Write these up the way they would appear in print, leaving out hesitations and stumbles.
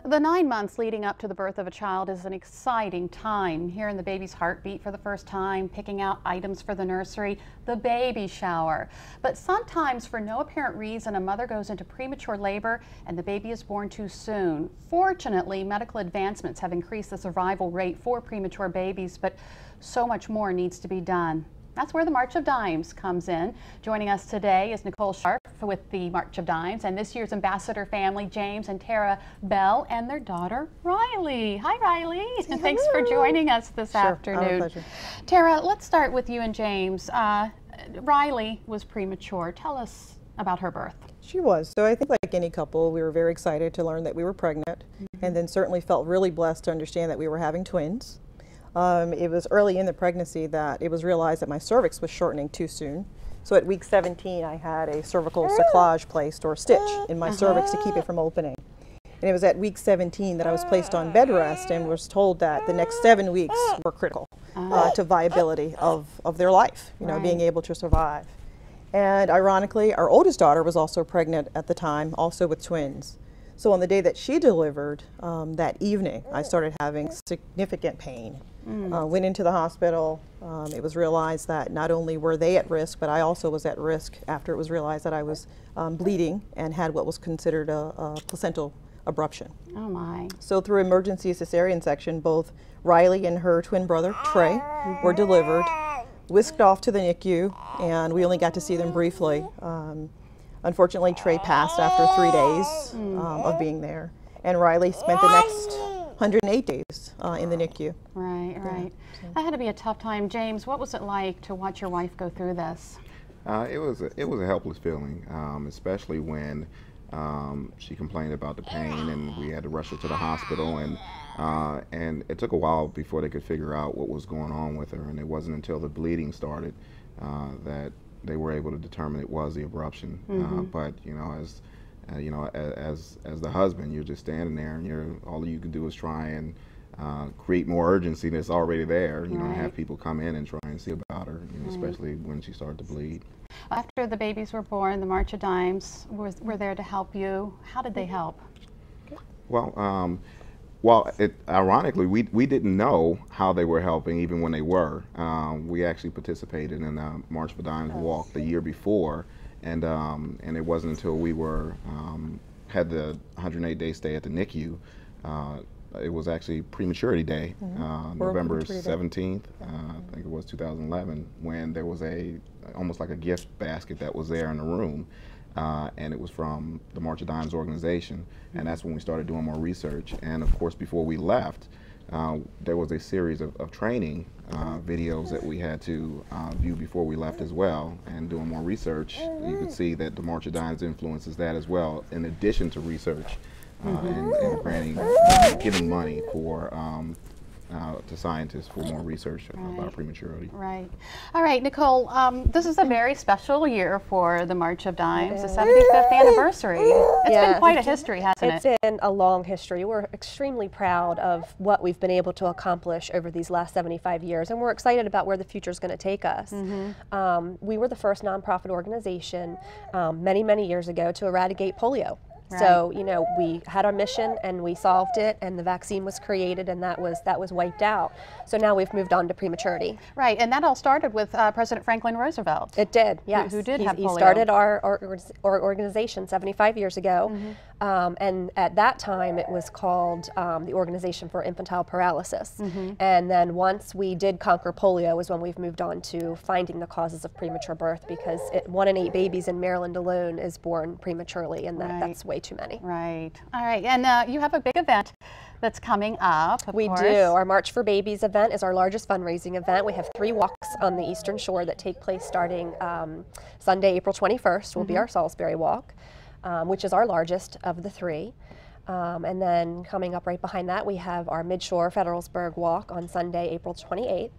The 9 months leading up to the birth of a child is an exciting time. Hearing the baby's heartbeat for the first time, picking out items for the nursery, the baby shower. But sometimes, for no apparent reason, a mother goes into premature labor and the baby is born too soon. Fortunately, medical advancements have increased the survival rate for premature babies, but so much more needs to be done. That's where the March of Dimes comes in. Joining us today is Nicole Sharp with the March of Dimes and this year's ambassador family, James and Tara Bell, and their daughter, Riley. Hi, Riley. Thanks for joining us this afternoon. Our pleasure. Tara, let's start with you and James. Riley was premature. Tell us about her birth. She was. So I think like any couple, we were very excited to learn that we were pregnant, and then certainly felt really blessed to understand that we were having twins. It was early in the pregnancy that it was realized that my cervix was shortening too soon. So at week 17, I had a cervical cerclage placed, or stitch, in my cervix to keep it from opening. And it was at week 17 that I was placed on bed rest and was told that the next 7 weeks were critical to viability of their life, you know, being able to survive. And ironically, our oldest daughter was also pregnant at the time, also with twins. So on the day that she delivered, that evening, I started having significant pain. Went into the hospital. It was realized that not only were they at risk, but I also was at risk after it was realized that I was bleeding and had what was considered a placental abruption. Oh my. So through emergency cesarean section, both Riley and her twin brother, Trey, were delivered, whisked off to the NICU, and we only got to see them briefly. Unfortunately, Trey passed after 3 days of being there, and Riley spent the next 108 days in the NICU. Right, right. That had to be a tough time. James, what was it like to watch your wife go through this? It was a helpless feeling, especially when she complained about the pain, and we had to rush her to the hospital, and it took a while before they could figure out what was going on with her, and it wasn't until the bleeding started that they were able to determine it was the abruption. But you know, as the husband, you're just standing there, and all you can do is try and create more urgency that's already there. You know, have people come in and try and see about her, you know, especially when she started to bleed. After the babies were born, the March of Dimes were there to help you. How did they help? Well, ironically, we didn't know how they were helping even when they were. We actually participated in the March for Dimes walk the year before, and it wasn't until we had the 108-day stay at the NICU. It was actually prematurity day, November 17th, I think it was 2011, when there was almost like a gift basket that was there in the room. And it was from the March of Dimes organization, and that's when we started doing more research. And of course, before we left, there was a series of training videos that we had to view before we left as well. And doing more research, you could see that the March of Dimes influences that as well, in addition to research and giving money for to scientists for more research about prematurity. Right. All right, Nicole, this is a very special year for the March of Dimes, the 75th anniversary. It's been quite a history, hasn't it? It's been a long history. We're extremely proud of what we've been able to accomplish over these last 75 years, and we're excited about where the future is going to take us. We were the first nonprofit organization many, many years ago to eradicate polio. So, you know, we had our mission and we solved it, and the vaccine was created, and that was wiped out. So now we've moved on to prematurity. Right, and that all started with President Franklin Roosevelt. It did, yes. Who did have polio. He started our organization 75 years ago, and at that time it was called the Organization for Infantile Paralysis. And then once we did conquer polio was when we've moved on to finding the causes of premature birth, because 1 in 8 babies in Maryland alone is born prematurely, and that's way too many. Right. All right. And you have a big event that's coming up. We do. Our March for Babies event is our largest fundraising event. We have 3 walks on the Eastern Shore that take place starting Sunday, April 21st will be our Salisbury Walk, which is our largest of the 3. And then coming up right behind that, we have our Midshore Federalsburg Walk on Sunday, April 28th.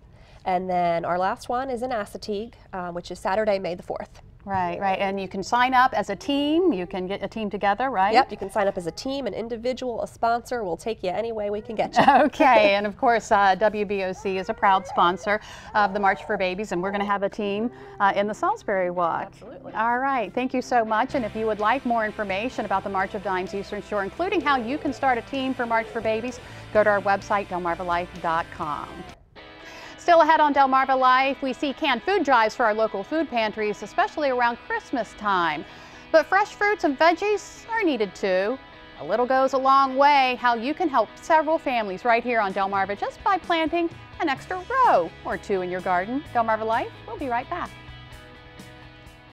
And then our last one is in Assateague, which is Saturday, May the 4th. Right, right. And you can sign up as a team. You can get a team together, right? Yep, you can sign up as a team, an individual, a sponsor. We'll take you any way we can get you. Okay, and of course, WBOC is a proud sponsor of the March for Babies, and we're going to have a team in the Salisbury Walk. Absolutely. All right, thank you so much. And if you would like more information about the March of Dimes Eastern Shore, including how you can start a team for March for Babies, go to our website, delmarvalife.com. Still ahead on Delmarva Life, we see canned food drives for our local food pantries, especially around Christmas time. But fresh fruits and veggies are needed too. A little goes a long way. How you can help several families right here on Delmarva just by planting an extra row or two in your garden. Delmarva Life, we'll be right back.